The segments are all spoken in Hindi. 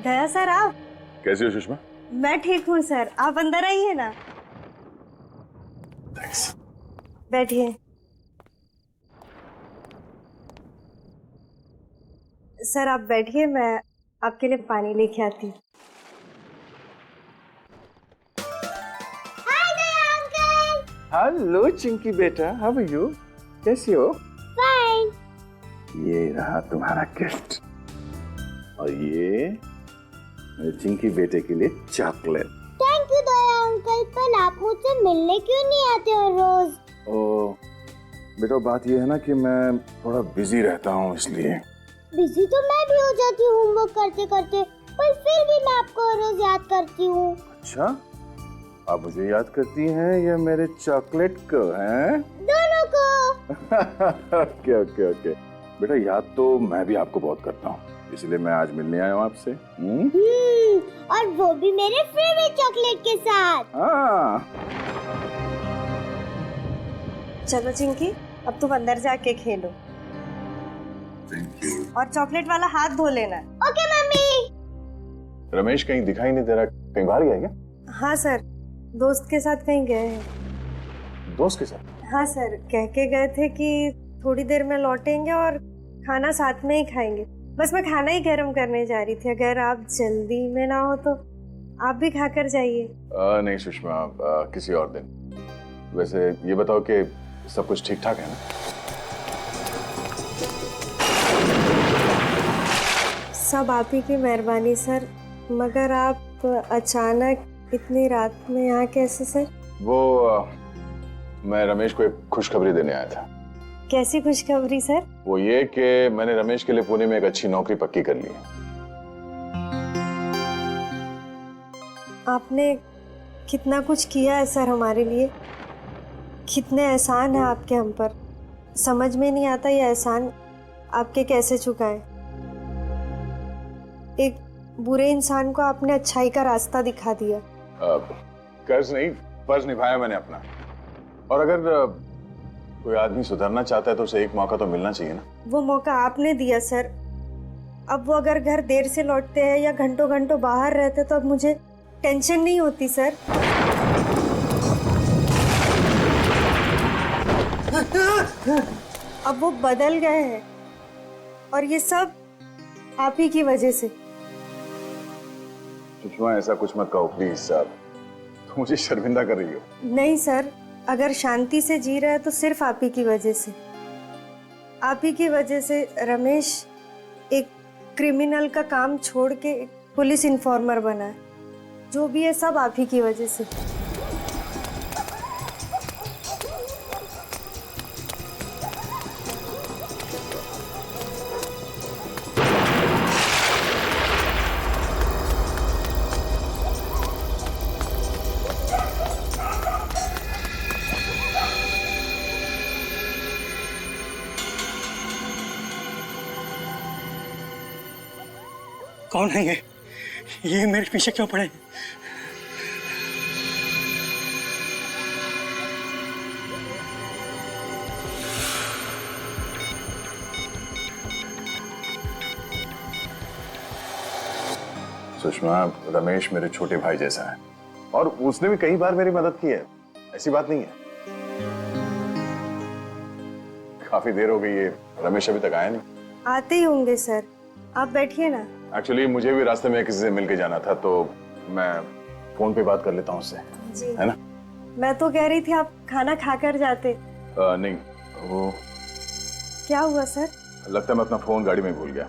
दया सर, आप कैसी हो सुषमा? मैं ठीक हूँ सर, आप अंदर आइए ना। बैठिए। सर आप बैठिए, मैं आपके लिए पानी लेके आती हूँ। हेलो चिंकी बेटा, हाउ आर यू? कैसी हो? फाइन। ये रहा तुम्हारा गिफ्ट और ये मेरे चिंकी बेटे के लिए chocolate. Thank you Daya uncle, पर आप मुझसे मिलने क्यों नहीं आते हो रोज? ओ बेटा, बात ये है ना कि मैं थोड़ा बिजी रहता हूँ, इसलिए। बिजी तो मैं भी हो जाती हूँ होमवर्क करते करते, पर फिर भी मैं आपको रोज याद करती हूँ। अच्छा, आप मुझे याद करती हैं या मेरे चॉकलेट को? हैं? दोनों को। ओके ओके ओके बेटा, याद तो मैं भी आपको बहुत करता हूँ, इसलिए मैं आज मिलने आया हूँ आपसे। और वो भी मेरे फेवरेट चॉकलेट के साथ। हाँ। चलो चिंकी, अब तुम अंदर जाके खेलो। और चॉकलेट वाला हाथ धो लेना। Okay mummy. रमेश कहीं दिखाई नहीं दे रहा, कहीं बाहर गया क्या? हाँ सर, दोस्त के साथ कहीं गए हैं। दोस्त के साथ? हाँ सर, कह के गए थे कि थोड़ी देर में लौटेंगे और खाना साथ में ही खाएंगे। बस मैं खाना ही गर्म करने जा रही थी, अगर आप जल्दी में ना हो तो आप भी खाकर जाइए। नहीं सुषमा, किसी और दिन। वैसे ये बताओ कि सब कुछ ठीक ठाक है ना? सब आप ही की मेहरबानी सर, मगर आप अचानक इतनी रात में यहाँ कैसे सर? वो मैं रमेश को एक खुशखबरी देने आया था। कैसी खुशखबरी सर? वो ये कि मैंने रमेश के लिए पुणे में एक अच्छी नौकरी पक्की कर ली है। आपने कितना कुछ किया है सर हमारे लिए, कितने एहसान है आपके हम पर। समझ में नहीं आता ये एहसान आपके कैसे चुकाएं। एक बुरे इंसान को आपने अच्छाई का रास्ता दिखा दिया। कर्ज नहीं, फर्ज निभाया मैंने अपना। और अगर कोई आदमी सुधरना चाहता है तो उसे एक मौका तो मिलना चाहिए ना। वो मौका आपने दिया सर। अब वो अगर घर देर से लौटते हैं या घंटों घंटों बाहर रहते तो अब मुझे टेंशन नहीं होती सर। अब वो बदल गए हैं और ये सब आप ही की वजह से। सुषमा, ऐसा कुछ मत कहो प्लीज साहब, तुम मुझे शर्मिंदा कर रही हो। नहीं सर, अगर शांति से जी रहा है तो सिर्फ आप ही की वजह से। आप ही की वजह से रमेश एक क्रिमिनल का काम छोड़ के एक पुलिस इन्फॉर्मर बना है। जो भी है सब आप ही की वजह से। कौन है ये मेरे पीछे क्यों पड़े? सुषमा, रमेश मेरे छोटे भाई जैसा है और उसने भी कई बार मेरी मदद की है, ऐसी बात नहीं है। काफी देर हो गई है, रमेश अभी तक आया नहीं। आते ही होंगे सर, आप बैठिए ना। एक्चुअली मुझे भी रास्ते में किसी से मिलके जाना था, तो मैं फोन पे बात कर लेता हूँ उससे, है ना? मैं तो कह रही थी आप खाना खाकर जाते। नहीं, वो क्या हुआ सर? लगता है मैं अपना फोन गाड़ी में भूल गया।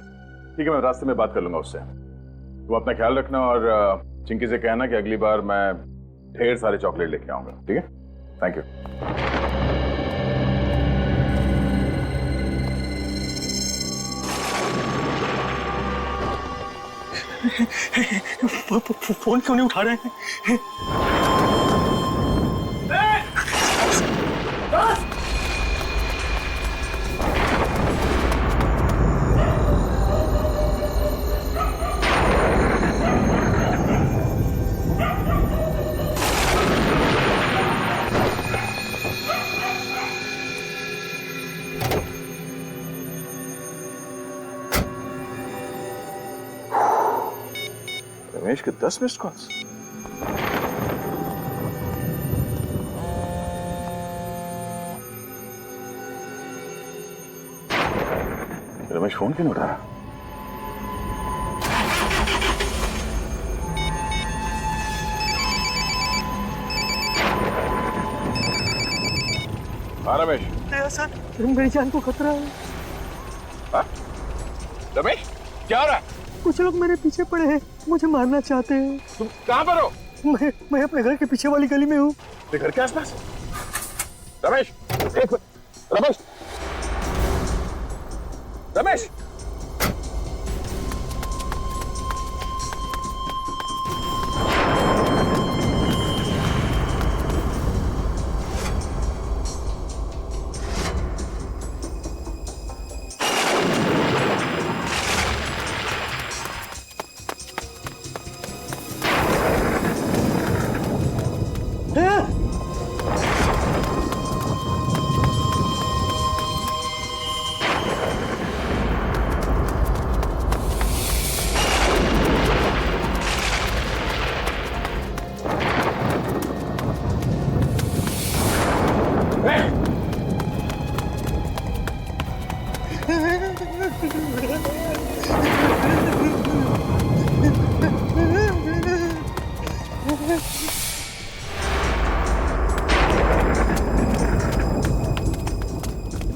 ठीक है, मैं रास्ते में बात कर लूंगा उससे। तुम अपना ख्याल रखना और चिंकी से कहना कि अगली बार मैं ढेर सारे चॉकलेट लेके आऊंगा, ठीक है? Thank you. फोन क्यों नहीं उठा रहे हैं? रमेश के 10 मिस्ड कॉल्स। रमेश फोन क्यों नहीं उठा रहा? हाँ रमेश। सर मेरी जान को खतरा है। हाँ? रमेश क्या हो रहा है? कुछ लोग मेरे पीछे पड़े हैं, मुझे मारना चाहते हैं। तुम कहाँ पर हो? मैं अपने घर के पीछे वाली गली में हूँ। घर के आसपास? रमेश एक मिनट। रमेश रमेश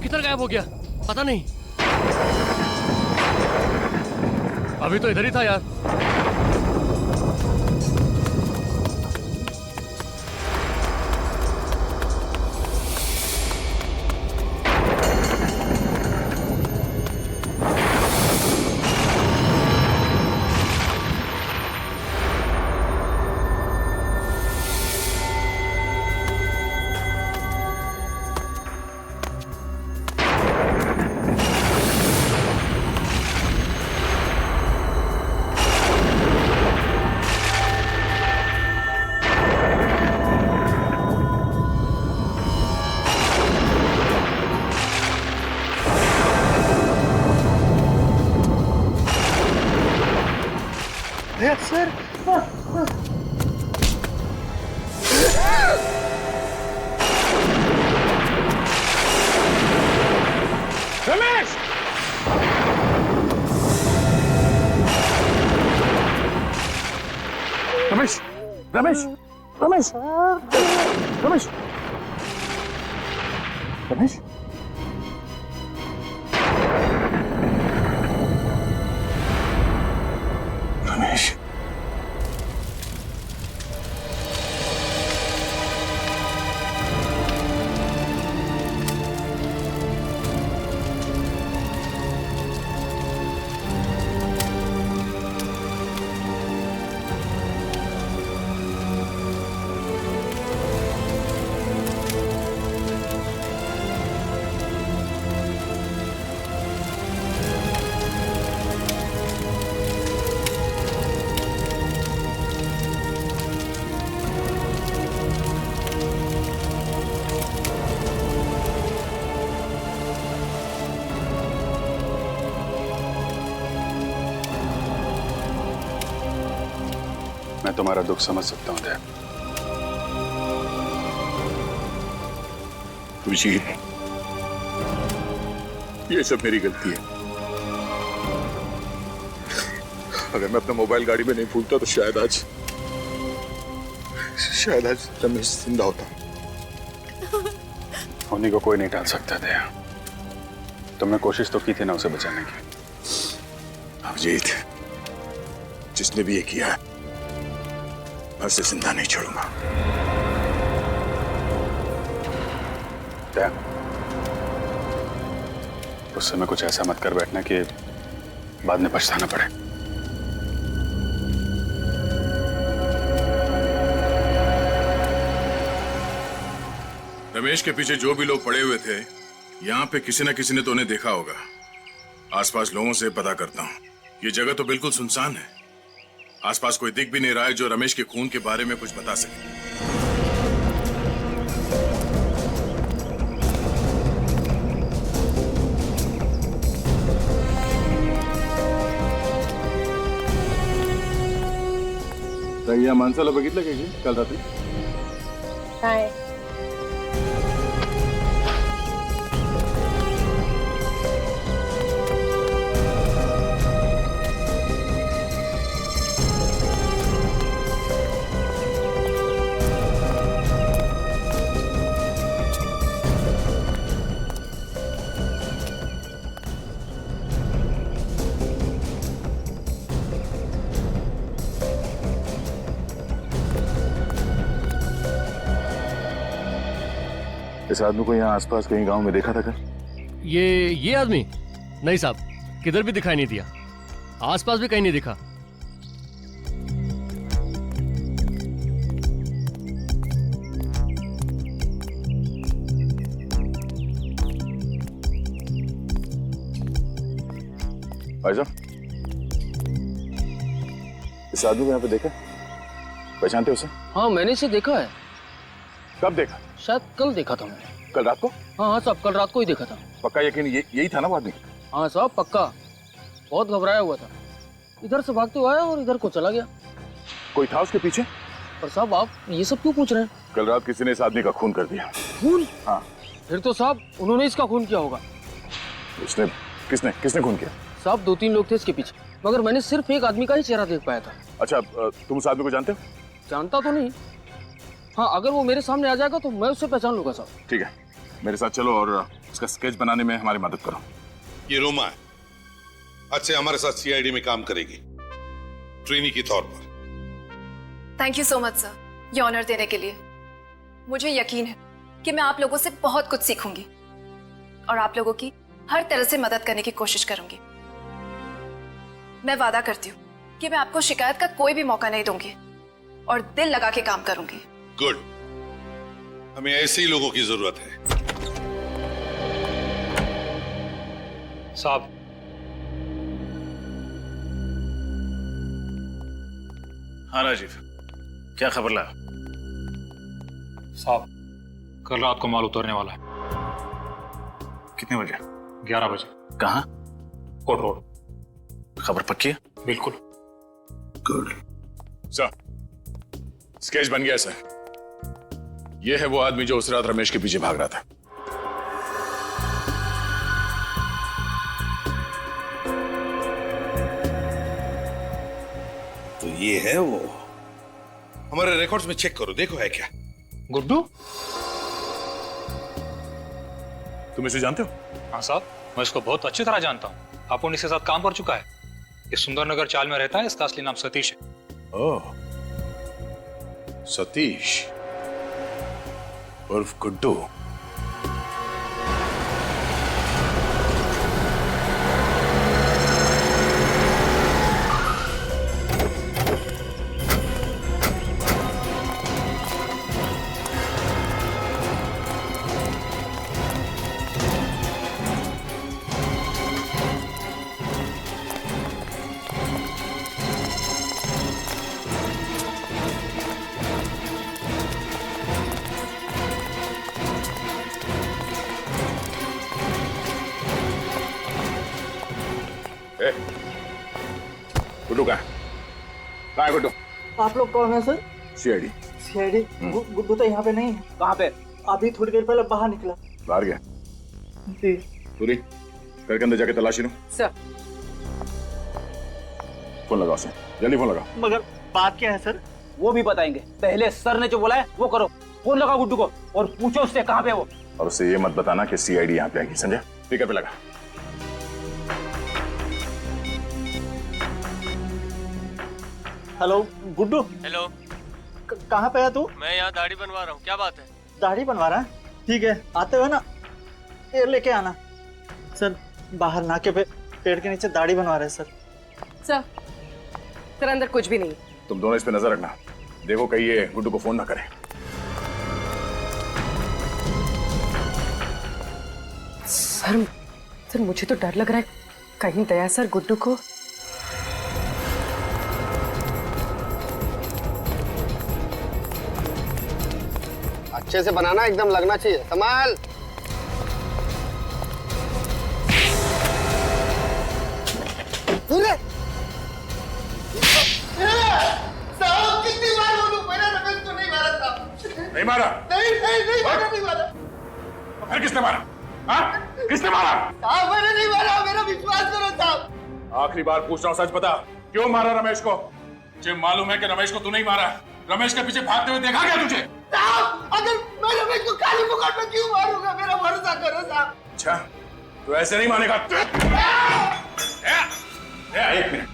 किधर गायब हो गया पता नहीं। अभी तो इधर ही था यार। सर रमेश रमेश रमेश रमेश रमेश रमेश रमेश मैं तुम्हारा दुख समझ सकता हूं दया। अभिजीत, ये सब मेरी गलती है। अगर मैं अपना मोबाइल गाड़ी में नहीं भूलता तो शायद आज रमेश जिंदा होता। होने को कोई नहीं टाल सकता दया। तुमने कोशिश तो की थी ना उसे बचाने की। अभिजीत, जिसने भी ये किया है मैं उसे जिंदा नहीं छोड़ूंगा। दया, उस समय कुछ ऐसा मत कर बैठना कि बाद में पछताना पड़े। रमेश के पीछे जो भी लोग पड़े हुए थे, यहाँ पे किसी न किसी ने तो उन्हें देखा होगा। आसपास लोगों से पता करता हूँ। ये जगह तो बिल्कुल सुनसान है। आसपास कोई दिख भी नहीं रहा है जो रमेश के खून के बारे में कुछ बता सके। तर या माणसाला बघितलं का की काल रात्री? काय? इस आदमी को यहाँ आसपास कहीं गांव में देखा था क्या? ये आदमी? नहीं साहब, किधर भी दिखाई नहीं दिया, आसपास भी कहीं नहीं दिखा। भाई साहब, इस आदमी को यहाँ पे देखा? पहचानते हो उसे? हाँ, मैंने इसे देखा है। कब देखा? शायद कल देखा था मैंने। कल रात को? हाँ साहब, कल रात को ही देखा था। पक्का यकीन यही था ना वो आदमी? हाँ साहब, पक्का। बहुत घबराया हुआ था, इधर से भागते हुए आया और इधर को चला गया। कोई था उसके पीछे? पर साहब आप ये सब क्यों पूछ रहे हैं? कल रात किसी ने इस आदमी का खून कर दिया। खून? हाँ। फिर तो साहब उन्होंने इसका खून किया होगा। उसने किसने खून किया? साहब 2-3 लोग थे इसके पीछे, मगर मैंने सिर्फ एक आदमी का ही चेहरा देख पाया था। अच्छा, तुम उस आदमी को जानते हो? जानता तो नहीं। हाँ, अगर वो मेरे सामने आ जाएगा तो मैं उससे पहचान लूंगा साहब। ठीक है, मेरे साथ चलो और उसका स्केच बनाने में हमारी मदद करो। ये रोमा है, आज से हमारे साथ सीआईडी में काम करेगी, ट्रेनी के तौर पर। Thank you so much sir, ये ऑनर देने के लिए। मुझे यकीन है कि मैं आप लोगों से बहुत कुछ सीखूंगी और आप लोगों की हर तरह से मदद करने की कोशिश करूंगी। मैं वादा करती हूँ कि मैं आपको शिकायत का कोई भी मौका नहीं दूंगी और दिल लगा के काम करूंगी। गुड, हमें ऐसे ही लोगों की जरूरत है। साहब, हाँ राजीव, क्या खबर लाया? साहब कल रात को माल उतरने वाला है। कितने बजे? 11 बजे। कहाँ? Court road. खबर पक्की है? बिल्कुल। गुड सर, स्केच बन गया सर। ये है वो आदमी जो उस रात रमेश के पीछे भाग रहा था। तो ये है वो। हमारे रिकॉर्ड्स में चेक करो, देखो है क्या। गुड्डू? तुम इसे जानते हो? हाँ साहब, मैं इसको बहुत अच्छी तरह जानता हूँ। अपुन इसके साथ काम कर चुका है। ये सुंदरनगर चाल में रहता है। इसका असली नाम सतीश है। ओह, सतीश उर्फ गुड्डू। गुड्डू कहाँ है गुड्डू? आप लोग कौन है सर? सीआईडी। सीआईडी? गुड्डू तो यहाँ पे नहीं है। कहाँ पे? अभी थोड़ी देर पहले बाहर निकला। बाहर गया? जी। पूरी घर के अंदर जाके तलाशी लो। सर। फोन लगाओ उसे, जल्दी फोन लगाओ। मगर बात क्या है सर? वो भी बताएंगे, पहले सर ने जो बोला है वो करो। फोन लगाओ गुड्डू को और पूछो उससे कहाँ पे वो। और उससे ये मत बताना कि सीआईडी यहाँ पे आएगी, समझा? स्पीकर पे लगा। हेलो गुड्डू। हेलो, कहाँ पे है तू? मैं यहाँ दाढ़ी बनवा रहा हूँ। क्या बात है? दाढ़ी बनवा रहा है? ठीक है, आते हुए ना ये लेके आना। सर बाहर नाके पे पेड़ के नीचे दाढ़ी बनवा रहे हैं सर। सर अंदर कुछ भी नहीं। तुम दोनों इस पे नजर रखना, देखो कहीं ये गुड्डू को फोन ना करे। सर मुझे तो डर लग रहा है, कहीं दया सर गुड्डू को। अच्छे से बनाना, एकदम लगना चाहिए। संभाल। साहब कितनी नहीं मारा? नहीं मारा, नहीं मारा। तो फिर किसने मारा? हाँ? किसने मारा? साहब मैंने नहीं मारा, मेरा विश्वास करो साहब। आखिरी बार पूछ रहा हूँ, सच बता, क्यों मारा रमेश को? मुझे मालूम है कि रमेश को तू नहीं मारा। रमेश के पीछे भागते हुए देखा क्या तुझे? साहब अगर मैं रमेश को काली मुकुट में क्यों मारूंगा, मेरा भरोसा करो साहब। अच्छा, तो ऐसे नहीं मानेगा। एक मिनट,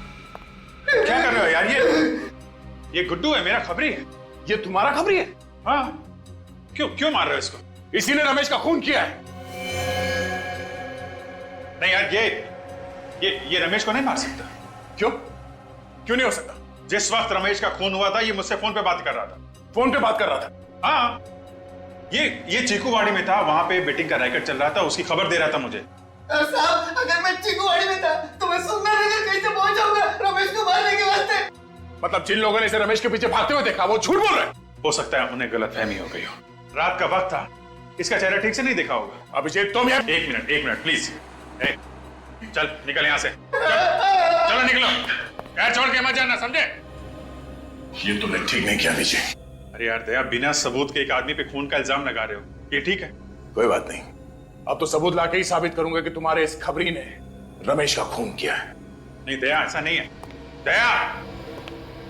क्या कर रहे हो यार? ये गुड्डू है, मेरा खबरी है। ये तुम्हारा खबरी है? हाँ। क्यों मार रहे हो इसको? इसी ने रमेश का खून किया है। नहीं यार, ये रमेश को नहीं मार सकता। क्यों नहीं हो सकता? जिस वक्त रमेश का खून हुआ था, ये मुझसे फोन पे बात कर रहा था। फोन पे बात कर रहा था? हाँ। ये चीकूवाड़ी में था, वहां पे बेटिंग का रैकेट चल रहा था, उसकी खबर दे रहा था मुझे। साहब अगर मैं चीकूवाड़ी में था तो मैं सुंदरनगर कैसे पहुंचाऊंगा रमेश को मारने के वास्ते? मतलब जिन लोगों ने इसे रमेश के पीछे भागते हुए देखा, वो झूठ बोल रहे हैं? हो सकता है उन्हें गलतफहमी हो गई हो। रात का वक्त था, इसका चेहरा ठीक से नहीं देखा होगा। अभिषेक तुम यार, एक मिनट प्लीज। चल निकल यहाँ से, चलो निकलो, यार छोड़ के मत जाना, समझे? ये तुमने ठीक नहीं किया विजय। अरे यार दया, बिना सबूत के एक आदमी पे खून का इल्जाम लगा रहे हो, ये ठीक है? कोई बात नहीं, अब तो सबूत लाके ही साबित करूंगा कि तुम्हारे इस खबरी ने रमेश का खून किया है। नहीं दया, ऐसा नहीं है। दया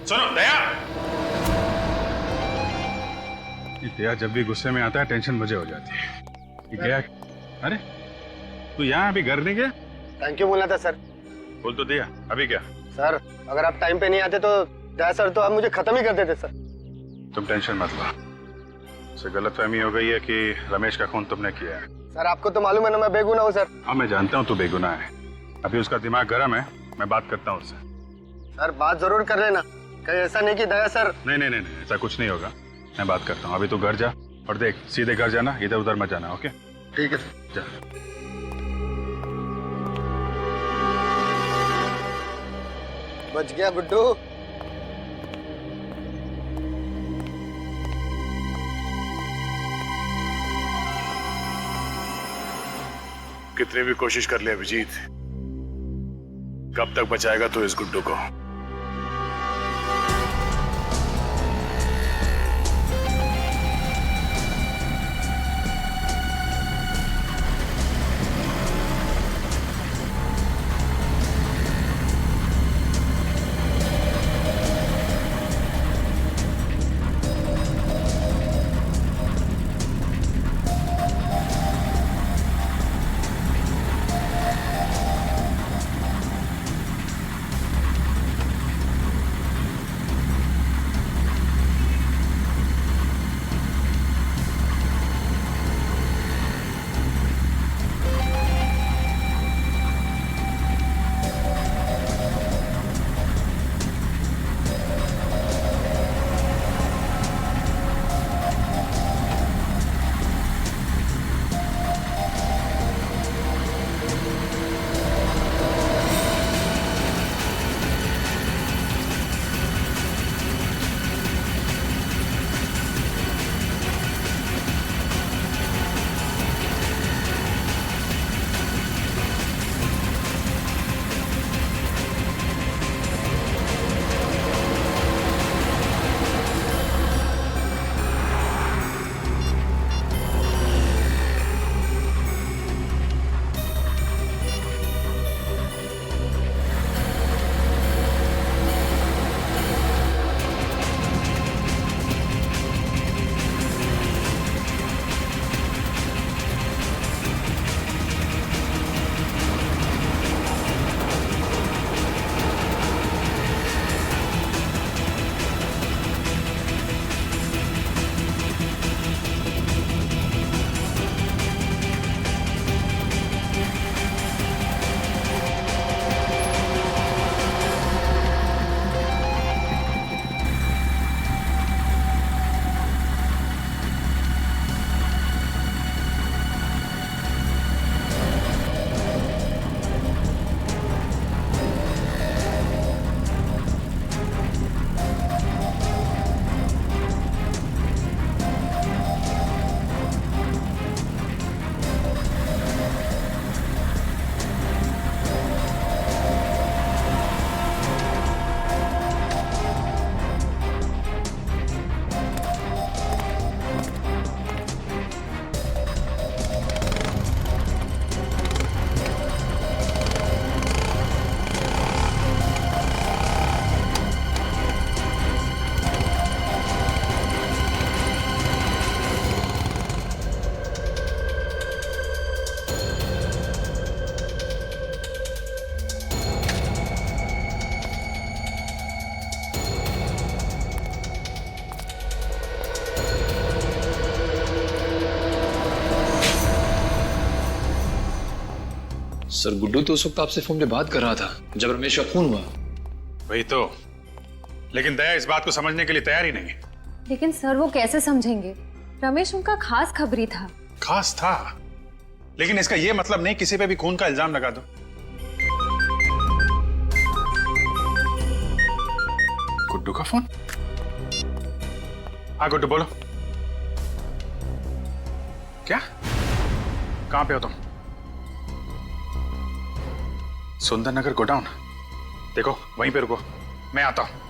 सुनो, दया। दया जब भी गुस्से में आता है टेंशन मुझे हो जाती है। ये गया? अरे तू यहाँ अभी घर नहीं गया? थैंक यू बोला था सर। बोल तो दिया, अभी क्या? सर अगर आप टाइम पे नहीं आते तो दया सर तो आप मुझे खत्म ही कर देते सर। तुम टेंशन मत लो, उसे गलतफहमी हो गई है कि रमेश का खून तुमने किया है। सर आपको तो मालूम है ना मैं बेगुनाह हूँ सर। हाँ मैं जानता हूँ तू बेगुनाह है, अभी उसका दिमाग गर्म है, मैं बात करता हूँ उससे। सर बात जरूर कर लेना, कहीं ऐसा नहीं कि दया सर। नहीं, ऐसा कुछ नहीं होगा, मैं बात करता हूँ। अभी तू घर जा और देख, सीधे घर जाना, इधर उधर मत जाना। ओके ठीक है जा। बच गया गुड्डू। कितनी भी कोशिश कर ले अभिजीत, कब तक बचाएगा तू इस गुड्डू को? सर गुड्डू तो उस वक्त आपसे फोन पे बात कर रहा था जब रमेश का खून हुआ। वही तो, लेकिन दया इस बात को समझने के लिए तैयार ही नहीं है। लेकिन सर वो कैसे समझेंगे? रमेश उनका खास खबरी था। खास था, लेकिन इसका यह मतलब नहीं किसी पे भी खून का इल्जाम लगा दो। गुड्डू का फोन? हाँ गुड्डू बोलो। क्या? कहां पे हो तुम? सुंदर नगर गोडाउन? देखो वहीं पे रुको, मैं आता हूं।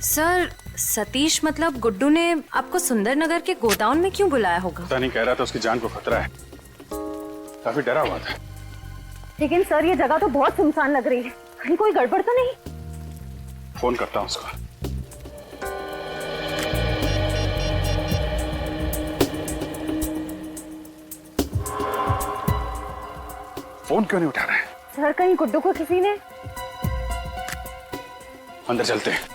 सर सतीश मतलब गुड्डू ने आपको सुंदरनगर के गोडाउन में क्यों बुलाया होगा? पता नहीं, कह रहा था उसकी जान को खतरा है, काफी डरा हुआ था। लेकिन सर ये जगह तो बहुत सुनसान लग रही है, कहीं कोई गड़बड़ तो नहीं? फोन करता हूं उसको। फोन क्यों नहीं उठा रहा है? सर कहीं गुड्डू को किसी ने? अंदर चलते हैं।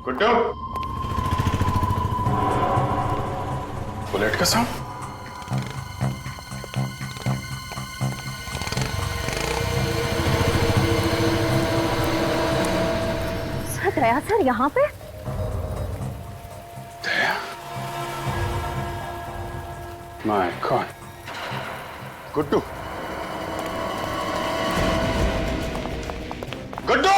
गुड्डू, बुलेट का साउंड? सर दया सर यहाँ पे? Daya? My god. Guddu, Guddu!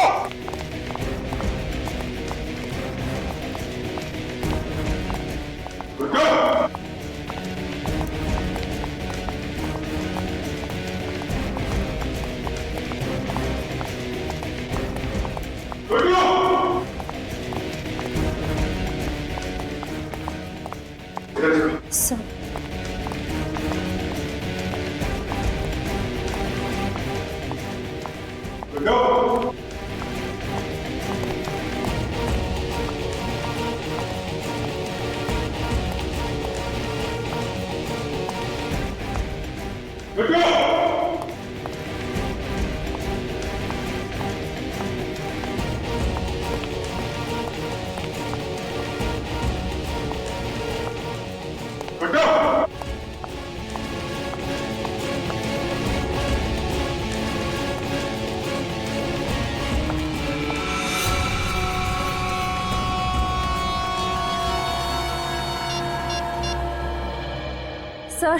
Sir sir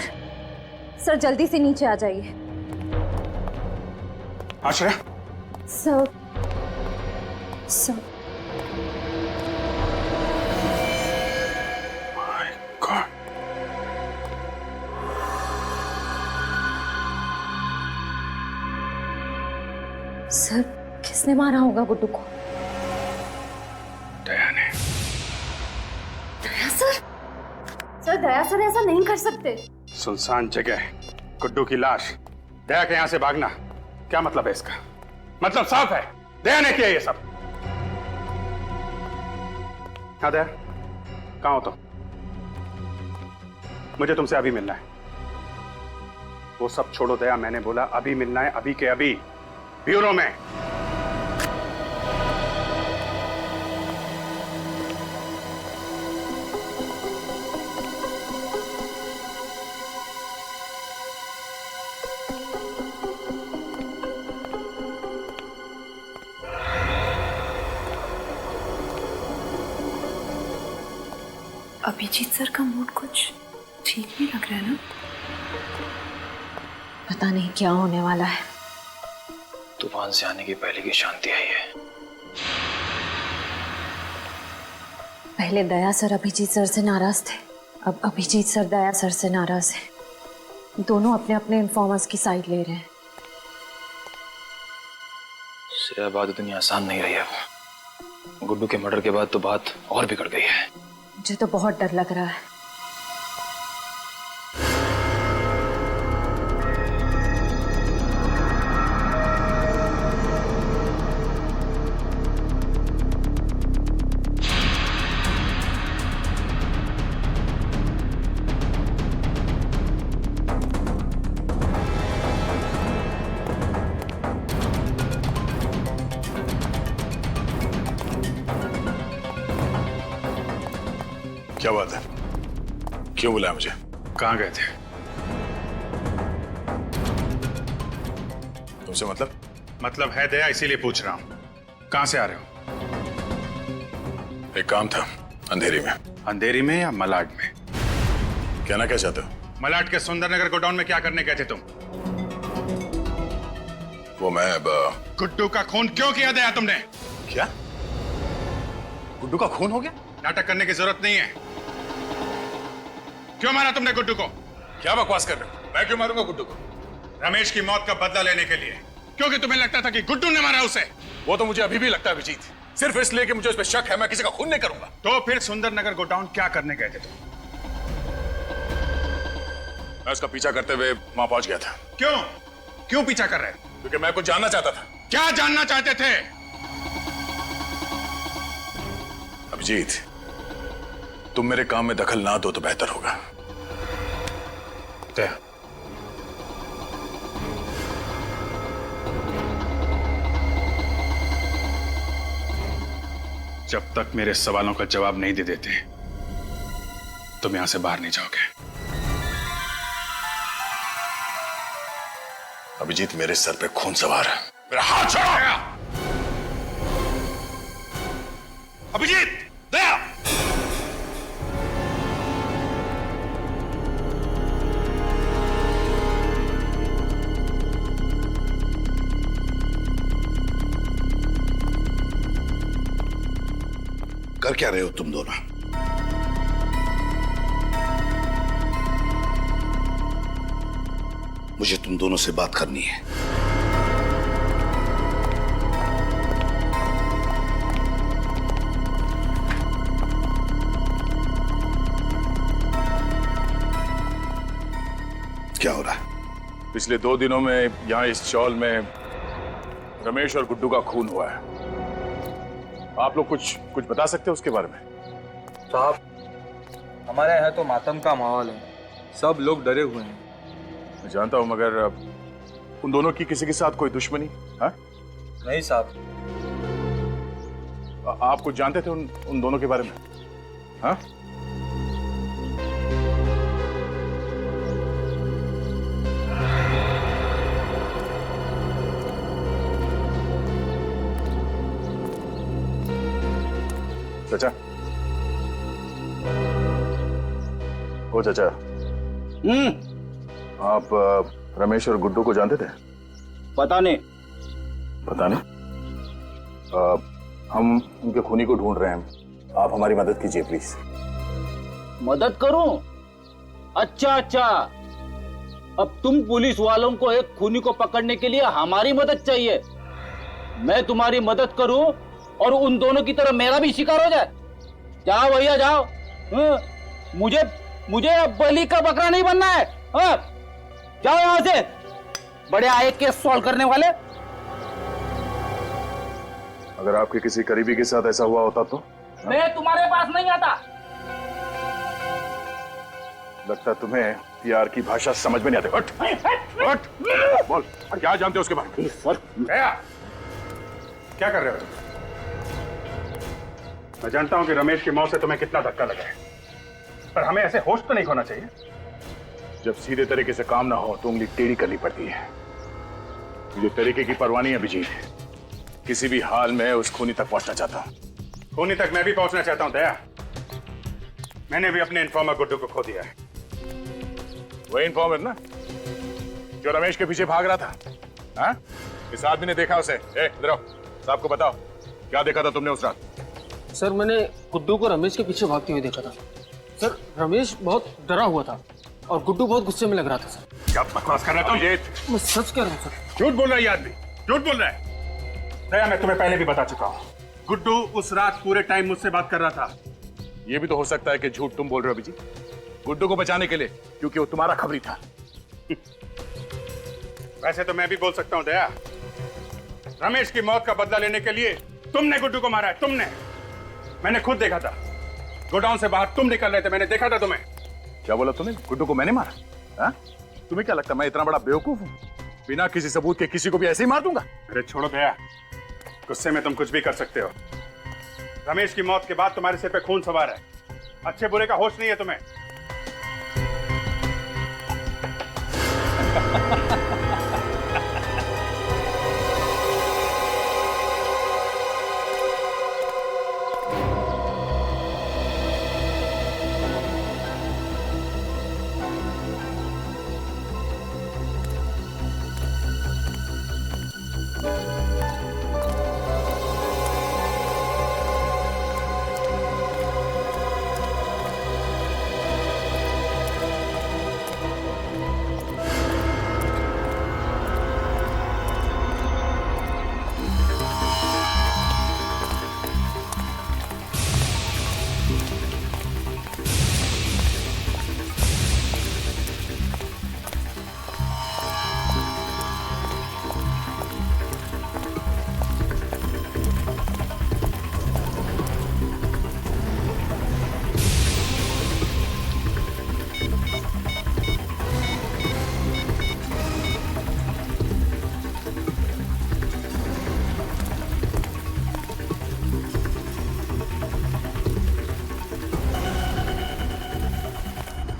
sir जल्दी से नीचे आ जाइए। Ashray? Sir sir my god. Sir किसने मारा होगा गुड्डू को? दया ने। Daya sir? Sir Daya sir ऐसा नहीं कर सकते। सुनसान जगह, गुड्डू की लाश, दया के यहां से भागना, क्या मतलब है इसका? मतलब साफ है, दया ने किया ये सब। हाँ दया, कहां हो तुम? मुझे तुमसे अभी मिलना है। वो सब छोड़ो दया, मैंने बोला अभी मिलना है, अभी के अभी, ब्यूरो में। अभिजीत सर का मूड कुछ ठीक नहीं लग रहा है ना? पता नहीं क्या होने वाला है। तूफान से आने की पहले की शांति आई है। पहले दया सर अभिजीत सर से नाराज थे, अब अभिजीत सर दया सर से नाराज हैं। दोनों अपने अपने इन्फॉर्मर्स की साइड ले रहे हैं। श्रेया बात इतनी आसान नहीं रही अब। गुड्डू के मर्डर के बाद तो बात और बिगड़ गई है। मुझे तो बहुत डर लग रहा है। क्या बात है? क्यों बुलाया मुझे? कहाँ गए थे? तुमसे मतलब है दया, इसीलिए पूछ रहा हूँ। कहाँ से आ रहे हो? एक काम था अंधेरी में। अंधेरी में या मलाड में? कहना क्या चाहते हो? मलाड के सुंदरनगर गोडाउन में क्या करने गए थे तुम? वो मैं गुड्डू का खून क्यों किया दया तुमने? क्या? गुड्डू का खून हो गया? नाटक करने की जरूरत नहीं है। क्यों मारा तुमने गुड्डू को? क्या बकवास कर रहे हो? मैं क्यों मारूंगा गुड्डू को? रमेश की मौत का बदला लेने के लिए, क्योंकि तुम्हें लगता था कि गुड्डू ने मारा उसे। वो तो मुझे अभी भी लगता है अभिजीत, सिर्फ इसलिए कि मुझे उस पर शक है। मैं किसी का खून नहीं करूंगा। तो फिर सुंदरनगर गोडाउन क्या करने गए थे तुम? मैं उसका पीछा करते हुए वहां पहुंच गया था। क्यों पीछा कर रहे? क्योंकि मैं कुछ जानना चाहता था। क्या जानना चाहते थे? अभिजीत, तुम मेरे काम में दखल ना दो तो बेहतर होगा। जब तक मेरे सवालों का जवाब नहीं दे देते तुम यहां से बाहर नहीं जाओगे। अभिजीत, मेरे सर पे खून सवार है। मेरा हाथ छोड़ो। अभिजीत, दया! कर क्या रहे हो तुम दोनों? मुझे तुम दोनों से बात करनी है। क्या हो रहा है? पिछले 2 दिनों में यहाँ इस चौल में रमेश और गुड्डू का खून हुआ है। आप लोग कुछ बता सकते हो उसके बारे में? साहब, हमारे यहाँ तो मातम का माहौल है, सब लोग डरे हुए हैं। मैं जानता हूँ, मगर उन दोनों की किसी के साथ कोई दुश्मनी? हाँ? नहीं साहब। आप कुछ जानते थे उन दोनों के बारे में? हाँ? चाचा, ओ चाचा, आप रमेश और गुड्डू को जानते थे? पता नहीं। हम उनके खूनी को ढूंढ रहे हैं। आप हमारी मदद कीजिए प्लीज। मदद करूं? अच्छा, अब तुम पुलिस वालों को एक खूनी को पकड़ने के लिए हमारी मदद चाहिए। मैं तुम्हारी मदद करूं और उन दोनों की तरह मेरा भी शिकार हो जाए? जाओ भैया जाओ। मुझे अब बलि का बकरा नहीं बनना है। जाओ यहां से, बड़े आए केस सॉल्व करने वाले। अगर आपके किसी करीबी के साथ ऐसा हुआ होता तो? मैं तुम्हारे पास नहीं आता। लगता तुम्हें प्यार की भाषा समझ में नहीं आती। हट, बोल, क्या जानते हो उसके बारे में? क्या कर रहे हो तुम? मैं जानता हूं कि रमेश की मौत से तुम्हें कितना धक्का लगा है, पर हमें ऐसे होश तो नहीं खोना चाहिए। जब सीधे तरीके से काम ना हो तो उंगली टेढ़ी करनी पड़ती है। मुझे तरीके की परवाह नहीं है अभिजीत, किसी भी हाल में उस खूनी तक पहुंचना चाहता हूं। खूनी तक मैं भी पहुंचना चाहता हूं दया। मैंने भी अपने इन्फॉर्मर गुड्डू को खो दिया है। वही इन्फॉर्मर ना जो रमेश के पीछे भाग रहा था? हाँ? इस आदमी ने देखा उसे। इधर आओ, साहब को बताओ क्या देखा था तुमने उस रात? सर मैंने गुड्डू को रमेश के पीछे भागते हुए देखा था। सर रमेश बहुत डरा हुआ था और गुड्डू बहुत गुस्से में लग रहा था। सर क्या बकवास कर रहा है अभिजीत? मैं सच कह रहा हूँ सर। झूठ बोल रहा है ये आदमी, झूठ बोल रहा है। दया, मैं तुम्हें पहले भी बता चुका हूँ, गुड्डू उस रात पूरे टाइम मुझसे बात कर रहा था। ये भी तो हो सकता है कि झूठ तुम बोल रहे हो अभिजीत, गुड्डू को बचाने के लिए, क्योंकि वो तुम्हारा खबरी था। वैसे तो मैं भी बोल सकता हूँ दया, रमेश की मौत का बदला लेने के लिए तुमने गुड्डू को मारा है, तुमने। मैंने खुद देखा था, गोडाउन से बाहर तुम निकल रहे थे, मैंने देखा था तुम्हें। क्या बोला तुमने? गुड्डू को मैंने मारा? हाँ? तुम्हें क्या लगता मैं इतना बड़ा बेवकूफ हूँ? बिना किसी सबूत के किसी को भी ऐसे ही मार दूंगा? अरे छोड़ो दया, गुस्से में तुम कुछ भी कर सकते हो। रमेश की मौत के बाद तुम्हारे सिर पे खून सवार है, अच्छे बुरे का होश नहीं है तुम्हें।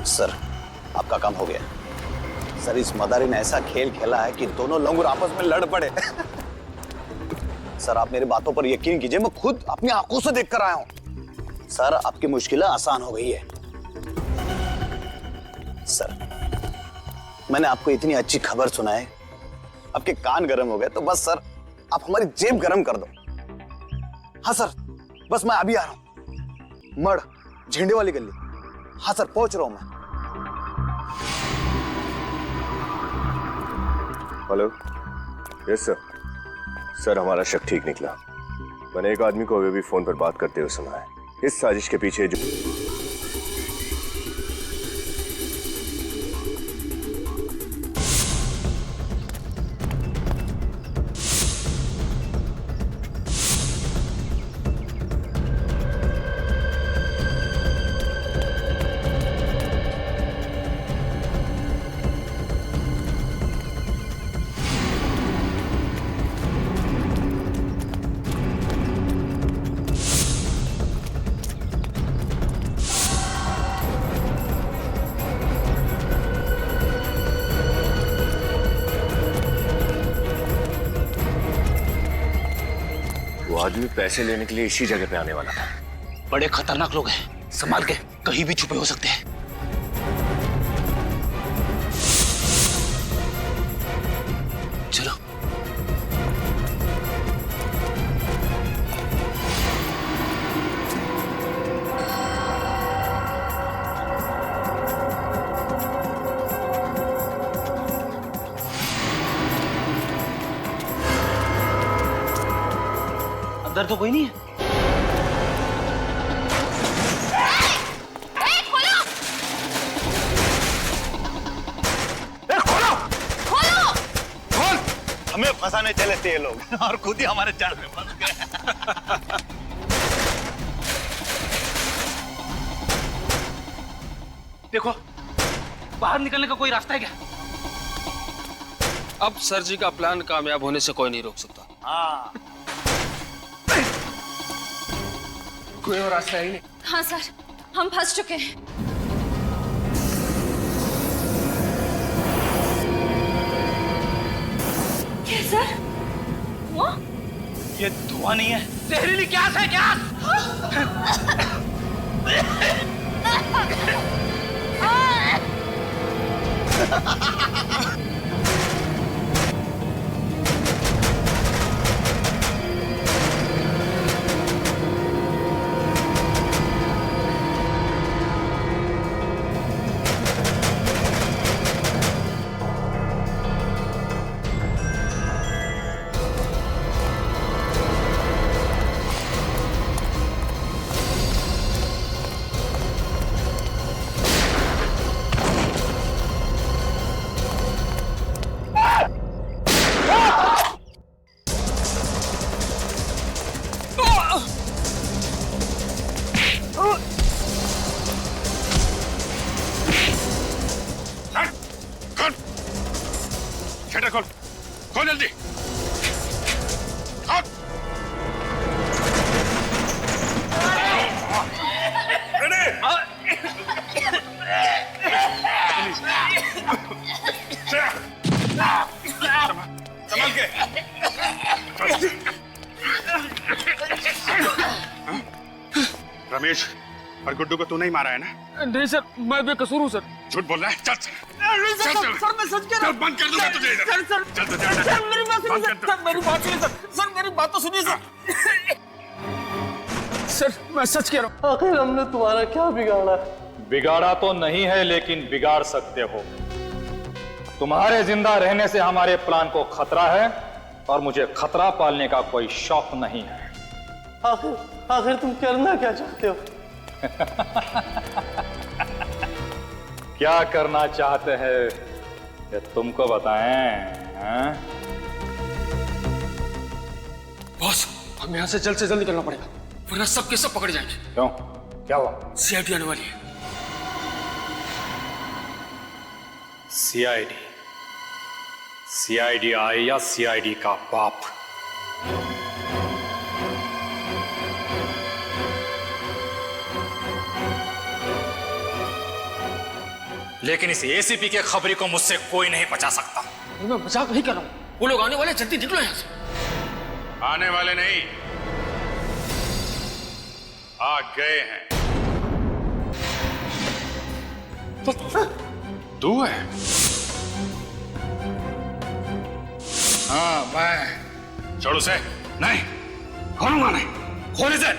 सर आपका काम हो गया। सर इस मदारी ने ऐसा खेल खेला है कि दोनों लंगूर आपस में लड़ पड़े। सर आप मेरी बातों पर यकीन कीजिए, मैं खुद अपनी आंखों से देख कर आया हूं। सर आपकी मुश्किलें आसान हो गई है। सर मैंने आपको इतनी अच्छी खबर सुनाई, आपके कान गर्म हो गए, तो बस सर आप हमारी जेब गर्म कर दो। हाँ सर बस मैं अभी आ रहा हूं, मड़ झंडे वाली गली। हाँ सर पहुंच रहा हूं मैं। हेलो। Yes sir. सर हमारा शक ठीक निकला। मैंने एक आदमी को अभी भी फोन पर बात करते हुए सुना है। इस साजिश के पीछे जो आदमी पैसे लेने के लिए इसी जगह पे आने वाला था। बड़े खतरनाक लोग हैं, संभाल के, कहीं भी छुपे हो सकते हैं। चलो अंदर तो कोई नहीं है। हमें फंसाने चले थे ये लोग और खुद ही हमारे जाल में फंस गए। देखो बाहर निकलने का कोई रास्ता है क्या? अब सर जी का प्लान कामयाब होने से कोई नहीं रोक सकता। हाँ कोई और रास्ता ही नहीं। हाँ सर हम फंस चुके हैं। क्या सर? वो? ये धुआं नहीं है, जहरीली गैस है, गैस। शटर खोल, खोल जल्दी। खोल। संभाल के। रमेश और गुड्डू को तू नहीं मारा है ना? नहीं सर, मैं बेकसूर हूँ सर। झूठ बोल रहा है? चल सर मैं सच कह रहा हूँ। बंद कर दूंगा तुझे इधर। सर मेरी बात सुनिए सर, मेरी बात सुनिए सर, मेरी बात तो सुनिए सर। सर मैं सच कह रहा हूँ। आखिर हमने तुम्हारा क्या बिगाड़ा? बिगाड़ा तो नहीं है, लेकिन बिगाड़ सकते हो। तुम्हारे जिंदा रहने से हमारे प्लान को खतरा है और मुझे खतरा पालने का कोई शौक नहीं है। आखिर तुम करना क्या चाहते हो? क्या करना चाहते हैं ये तुमको बताएं? बॉस, हमें यहाँ से जल्द निकलना पड़ेगा, वरना सब के सब पकड़ जाएंगे। क्यों? क्या हुआ? सीआईडी आने वाली है। सीआईडी? सीआईडी आए या सीआईडी का बाप? लेकिन इस एसीपी के खबरी को मुझसे कोई नहीं बचा सकता। मैं मजाक नहीं कर रहा हूं, वो लोग आने वाले, जल्दी निकलो यहाँ से। आने वाले नहीं, आ गए हैं। तू है? हाँ मैं। छोड़ उसे। नहीं खोलूंगा, नहीं। खोल इसे।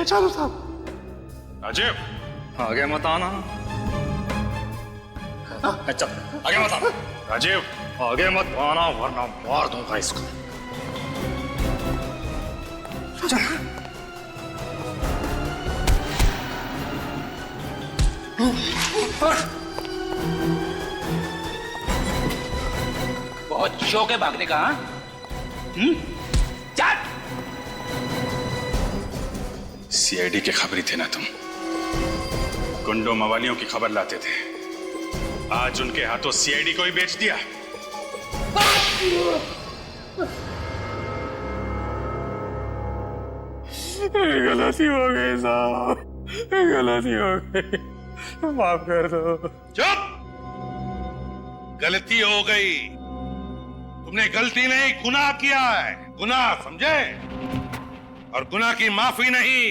चलो साहब। राजीव आगे मत आना। चल आगे मत आना। राजीव आगे मत आना वरना मार दूंगा इसको। बहुत शौक है भागने का? चल। सीआईडी के खबरी थे ना तुम? गुंडों मवालियों की खबर लाते थे, आज उनके हाथों सीआईडी को ही बेच दिया। गलती हो गई साहब, गलती हो गई, माफ कर दो। चुप! गलती हो गई। तुमने गलती नहीं, गुनाह किया है। गुनाह, समझे? और गुनाह की माफी नहीं,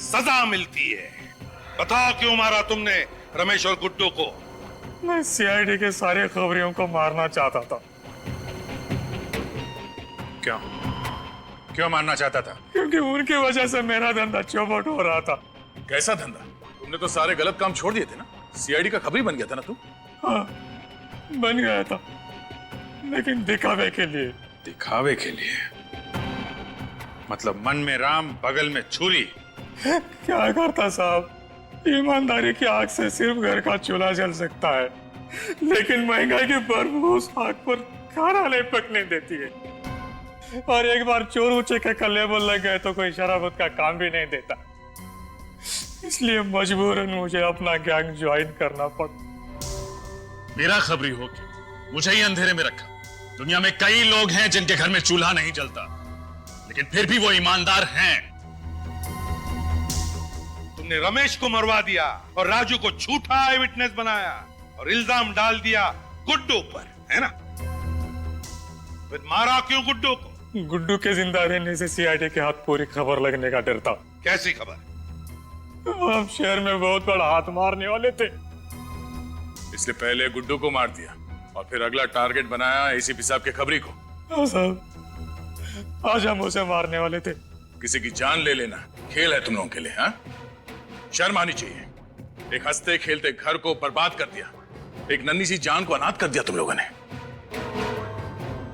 सजा मिलती है। बताओ क्यों मारा तुमने रमेश और गुड्डू को? मैं सीआईडी के सारे खबरियों को मारना चाहता था। क्यों? क्यों मारना चाहता था? क्योंकि उनकी वजह से मेरा धंधा चौपट हो रहा था। कैसा धंधा? तुमने तो सारे गलत काम छोड़ दिए थे ना। सीआईडी का खबरी बन गया था ना तू? हाँ, बन गया था, लेकिन दिखावे के लिए। दिखावे के लिए? मतलब मन में राम, बगल में छुरी। क्या करता साहब, ईमानदारी की आग से सिर्फ घर का चूल्हा जल सकता है, लेकिन महंगाई की बर्फ उस आग पर खाना नहीं पकने देती है। और एक बार चोर ऊंचे के कल्ले बोल लग गए तो कोई शराबत का काम भी नहीं देता। इसलिए मजबूरन मुझे अपना गैंग ज्वाइन करना पड़ा। मेरा खबरी हो के मुझे ही अंधेरे में रखा। दुनिया में कई लोग हैं जिनके घर में चूल्हा नहीं जलता, लेकिन फिर भी वो ईमानदार हैं। तुमने रमेश को मरवा दिया और राजू को झूठा आई विटनेस बनाया और इल्जाम डाल दिया गुड्डू पर, है ना? फिर मारा क्यों गुड्डू को? गुड्डू के जिंदा रहने से सीआईडी के हाथ पूरी खबर लगने का डर था। कैसी खबर? हम शहर में बहुत बड़ा हाथ मारने वाले थे। इसलिए पहले गुड्डू को मार दिया और फिर अगला टारगेट बनाया एसीपी साहब के खबरी को। हाँ साहब, आज हम उसे मारने वाले थे। किसी की जान ले लेना खेल है तुम लोगों के लिए, हाँ? शर्म आनी चाहिए। एक हंसते खेलते घर को बर्बाद कर दिया, एक नन्ही सी जान को अनाथ कर दिया तुम लोगों ने।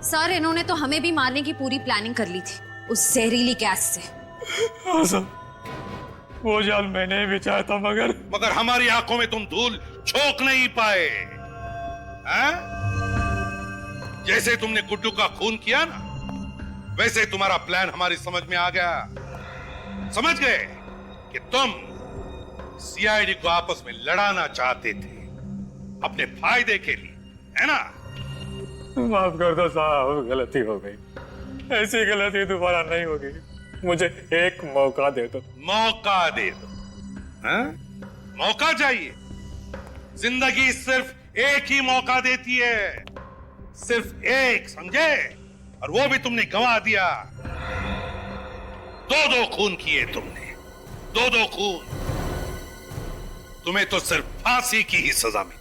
सर, इन्होंने तो हमें भी मारने की पूरी प्लानिंग कर ली थी उस जहरीली गैस से। हाँ साहब, वो जाल मैंने बिछाया था, मगर हमारी आंखों में तुम धूल झोंक नहीं पाए, हैं? जैसे तुमने गुड्डू का खून किया ना, वैसे तुम्हारा प्लान हमारी समझ में आ गया। समझ गए कि तुम सीआईडी को आपस में लड़ाना चाहते थे अपने फायदे के लिए, है ना? माफ कर दो साहब, गलती हो गई। ऐसी गलती दोबारा नहीं होगी। मुझे एक मौका दे दो। मौका दे दो, हैं? मौका चाहिए? जिंदगी सिर्फ एक ही मौका देती है, सिर्फ एक, समझे? और वो भी तुमने गंवा दिया। 2-2 खून किए तुमने, 2-2 खून। तुम्हें तो सिर्फ फांसी की ही सजा मिली।